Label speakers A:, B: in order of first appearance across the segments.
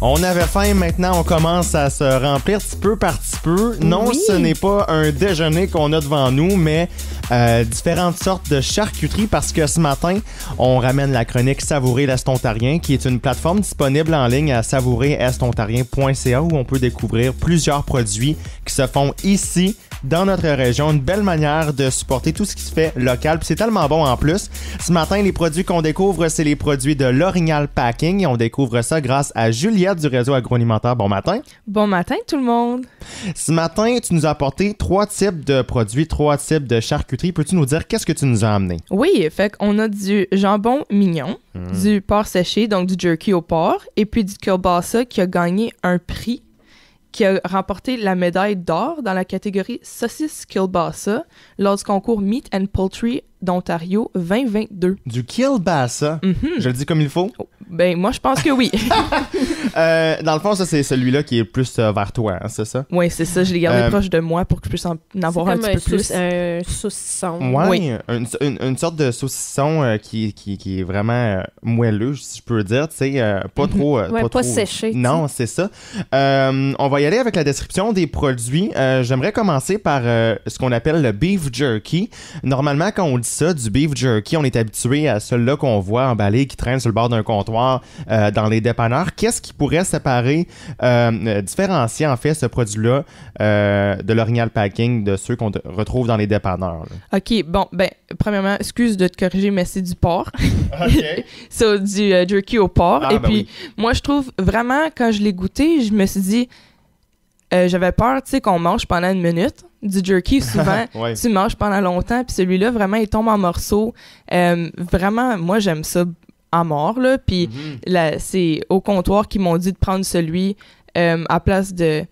A: On avait faim, maintenant on commence à se remplir petit peu par petit peu. Non,
B: Oui.
A: ce n'est pas un déjeuner qu'on a devant nous, mais différentes sortes de charcuterie parce que ce matin, on ramène la chronique Savourer l'Est ontarien qui est une plateforme disponible en ligne à savourerestontarien.ca où on peut découvrir plusieurs produits qui se font ici dans notre région. Une belle manière de supporter tout ce qui se fait local. Puis c'est tellement bon en plus. Ce matin, les produits qu'on découvre, c'est les produits de l'Orignal Packing. Et on découvre ça grâce à Juliette du réseau agroalimentaire. Bon matin.
B: Bon matin tout le monde.
A: Ce matin, tu nous as apporté 3 types de produits, 3 types de charcuterie. Peux-tu nous dire qu'est-ce que tu nous as amené?
B: Oui, fait qu'on a du jambon mignon, du porc séché, donc du jerky au porc, et puis du kielbasa qui a gagné un prix, qui a remporté la médaille d'or dans la catégorie saucisse kielbasa lors du concours Meat and Poultry d'Ontario 2022.
A: Du kielbasa. Je le dis comme il faut.
B: Ben, moi, je pense que oui.
A: Dans le fond, ça, c'est celui-là qui est plus vers toi, hein, c'est ça?
B: Oui, c'est ça. Je l'ai gardé proche de moi pour que je puisse en avoir un
C: C'est
B: petit peu plus.
C: un saucisson.
A: Ouais,
B: Oui.
A: une sorte de saucisson qui est vraiment moelleux, si je peux dire, tu sais, pas trop...
C: Ouais, pas séché, tu
A: Non, c'est ça. On va y aller avec la description des produits. J'aimerais commencer par ce qu'on appelle le beef jerky. Normalement, quand on dit ça, du beef jerky, on est habitué à celui-là qu'on voit emballé, qui traîne sur le bord d'un comptoir dans les dépanneurs. Qu'est-ce qui pourrait séparer, différencier en fait ce produit-là de l'Orignal Packing de ceux qu'on retrouve dans les dépanneurs? Là?
B: OK, bon, ben, premièrement, excuse de te corriger, mais c'est du porc.
A: OK.
B: Ça, du jerky au porc.
A: Ah,
B: Et
A: ben
B: puis,
A: oui.
B: moi, je trouve vraiment, quand je l'ai goûté, je me suis dit, j'avais peur, tu sais, qu'on mange pendant une minute. Du jerky, souvent,
A: Ouais.
B: tu manges pendant longtemps, puis celui-là, vraiment, il tombe en morceaux. Vraiment, moi, j'aime ça à mort, là. Puis, là, c'est au comptoir qu'ils m'ont dit de prendre celui à place de...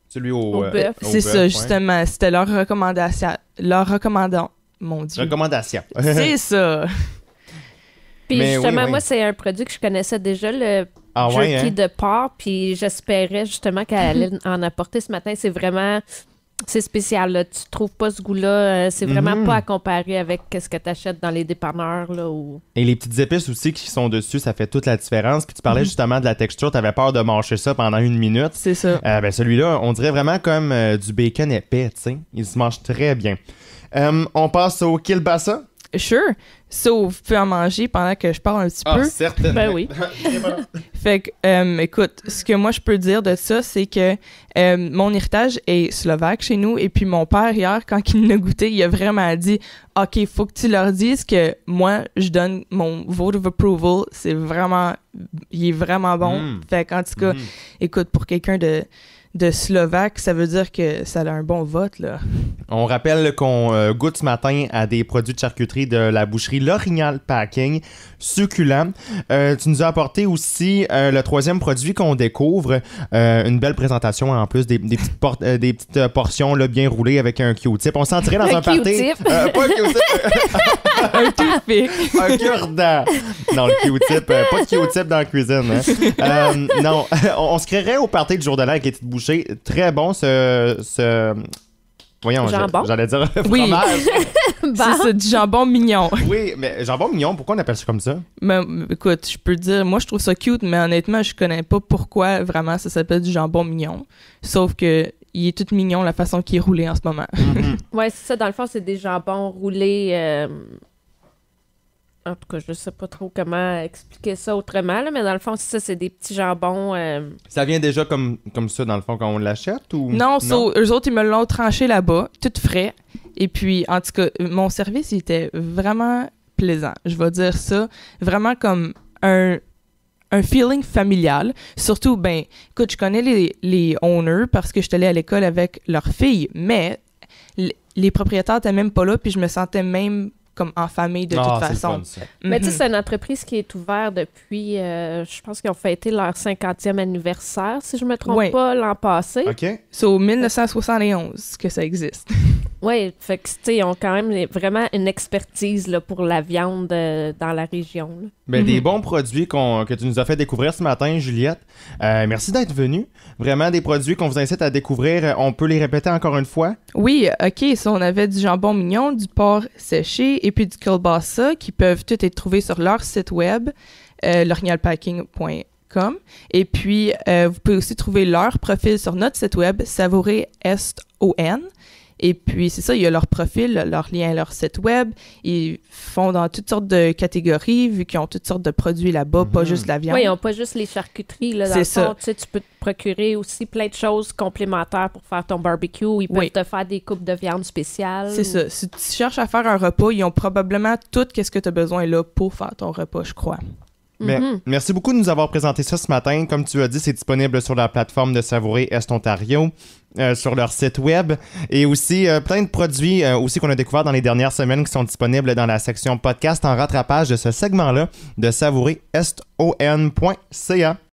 A: Celui
C: Au bœuf.
B: c'est ça, justement. C'était leur recommandation. Leur recommandant. Mon Dieu.
A: Recommandation.
B: C'est ça.
C: Puis
A: Mais
C: justement,
A: oui.
C: moi, c'est un produit que je connaissais déjà, le
A: Ah ouais,
C: jerky
A: hein?
C: de porc, puis j'espérais justement qu'elle allait en apporter ce matin. C'est vraiment... C'est spécial, là. Tu trouves pas ce goût-là. C'est vraiment pas à comparer avec ce que tu achètes dans les dépanneurs, là, ou...
A: Et les petites épices aussi qui sont dessus, ça fait toute la différence. Puis tu parlais justement de la texture, t'avais peur de manger ça pendant une minute.
B: C'est ça.
A: Ben celui-là, on dirait vraiment comme du bacon épais, tu sais. Il se mange très bien. On passe au kielbasa.
B: Sure. Ça, vous pouvez en manger pendant que je parle un petit peu.
A: certainement.
C: Ben oui.
B: Fait que, écoute, ce que moi, je peux dire de ça, c'est que mon héritage est slovaque chez nous. Et puis, mon père, hier, quand il l'a goûté, il a vraiment dit « OK, faut que tu leur dises que moi, je donne mon vote of approval. C'est vraiment... Il est vraiment bon. Fait qu'en tout cas, écoute, pour quelqu'un de Slovaque, ça veut dire que ça a un bon vote, là.
A: On rappelle qu'on goûte ce matin à des produits de charcuterie de la boucherie L'Orignal Packing, succulent. Tu nous as apporté aussi le troisième produit qu'on découvre, une belle présentation en plus, des petites portions là, bien roulées avec un Q-tip. On sentirait dans un party...
C: Q-tip.
A: Pas un Q-tip,
B: Un toothpick.
A: un cure-dent. Non, le Q-tip, pas de Q-tip dans la cuisine. Hein. Non, on se créerait au party du jour de l'an avec les petites bouchées. Très bon, Voyons,
C: Jambon?
A: j'allais dire
B: Oui.
A: fromage.
B: C'est ça, du jambon mignon.
A: Oui, mais jambon mignon, pourquoi on appelle ça comme ça?
B: Mais écoute, je peux te dire, moi je trouve ça cute, mais honnêtement, je connais pas pourquoi vraiment ça s'appelle du jambon mignon. Sauf que il est tout mignon la façon qu'il est roulé en ce moment.
C: Ouais, c'est ça. Dans le fond, c'est des jambons roulés... En tout cas, je sais pas trop comment expliquer ça autrement, là, mais dans le fond, c'est ça, c'est des petits jambons...
A: Ça vient déjà comme ça, dans le fond, quand on l'achète? Ou...
B: Non, eux autres, ils me l'ont tranché là-bas, tout frais. Et puis, en tout cas, mon service, il était vraiment plaisant. Je vais dire ça. Vraiment comme un feeling familial. Surtout, ben, écoute, je connais les owners parce que je suis allée à l'école avec leur fille, mais les propriétaires étaient même pas là, puis je me sentais même comme en famille de toute façon.
A: C'est le fun, ça.
C: Mais tu sais, c'est une entreprise qui est ouverte depuis, je pense qu'ils ont fêté leur 50e anniversaire, si je me trompe pas, l'an passé.
A: OK.
B: C'est au 1971 que ça existe.
C: Oui, fait que, tu sais, ils ont quand même vraiment une expertise là, pour la viande dans la région. Là.
A: Ben, des bons produits que tu nous as fait découvrir ce matin, Juliette. Merci d'être venue. Vraiment des produits qu'on vous incite à découvrir. On peut les répéter encore une fois?
B: Oui, OK. Ça, on avait du jambon mignon, du porc séché et puis du kielbasa qui peuvent tous être trouvés sur leur site web, l'orignalpacking.com. savourer-est.com. Et puis, vous pouvez aussi trouver leur profil sur notre site web, savourer-est.on. Et puis, c'est ça, il y a leur profil, leur lien, leur site web. Ils font dans toutes sortes de catégories, vu qu'ils ont toutes sortes de produits là-bas, pas juste la viande.
C: Oui, ils n'ont pas juste les charcuteries. Là, dans le fond, tu sais, tu peux te procurer aussi plein de choses complémentaires pour faire ton barbecue. Ils peuvent te faire des coupes de viande spéciales.
B: C'est ça. Si tu cherches à faire un repas, ils ont probablement tout ce que tu as besoin là pour faire ton repas, je crois.
A: Mais merci beaucoup de nous avoir présenté ça ce matin. Comme tu as dit, c'est disponible sur la plateforme de Savourer Est Ontario, sur leur site web, et aussi plein de produits aussi qu'on a découverts dans les dernières semaines qui sont disponibles dans la section podcast en rattrapage de ce segment-là de savourer-est-on.ca.